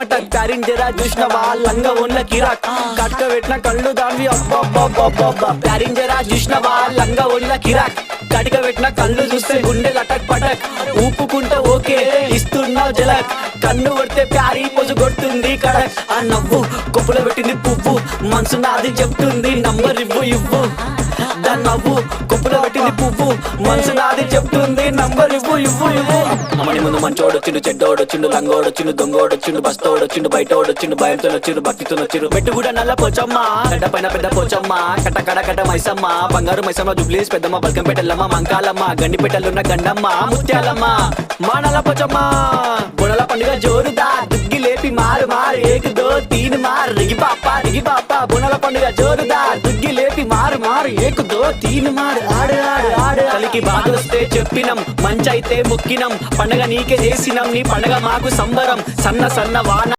ప్యారిన్ జరా చూసినవా లంగా ఉన్న కిరాక్ కట్క పెట్టిన కళ్ళు దాన్ని ప్యారిన్ జరా చూసినవా లంగా ఉన్న కిరాక్ కటిక పెట్టిన కళ్ళు చూస్తే గుండె లటక్ పటక్ ఊపుకుంటే ఓకే ఇస్తున్నావు జలక్ కన్ను కొడితే ప్యారీ పొజు కొడుతుంది కడక్ ఆ నవ్వు కొప్పులో పెట్టింది పువ్వు మనసు నాది చెప్తుంది నంబర్ ఇవ్వు దాని నవ్వు కొప్పులో పెట్టింది పువ్వు మనసు నాది చెప్తుంది నంబర్ ఇవ్వు అమ్మని ముందు మంచోడొచ్చిండు చెడ్డోడొచ్చిండు లంగోడొచ్చిండు దొంగోడొచ్చిండు బస్తోడొచ్చిండు బయటోడొచ్చిండు భయంతో వచ్చిండు భక్తితో వచ్చిండు పెట్టు కూడా నల్ల పోచమ్మ గడ్డ పైన పెద్ద పోచమ్మ కట్ట మైసమ్మ బంగారు మైసమ్మ జుబ్లీస్ పెద్దమ్మ బల్కంపేటల్లమ్మ మంకాలమ్మ గండిపేటలున్న గండమ్మ ముత్యాలమ్మ మా నల్ల పోచమ్మ బుడల పండుగ జోరుదా దుగ్గి లేపి మారు ఏక్ దో తీన్ మార్ రిగి పాప బుడల పండుగ జోరుదా దుగ్గి లేపి మారు ఏక్ దో తీన్ మార్ ఆడు కలికి బాధొస్తే చెప్పినం మంచైతే ముక్కినం పండగ నీకే చేసినం నీ పండగ మాకు సంబరం సన్న వాన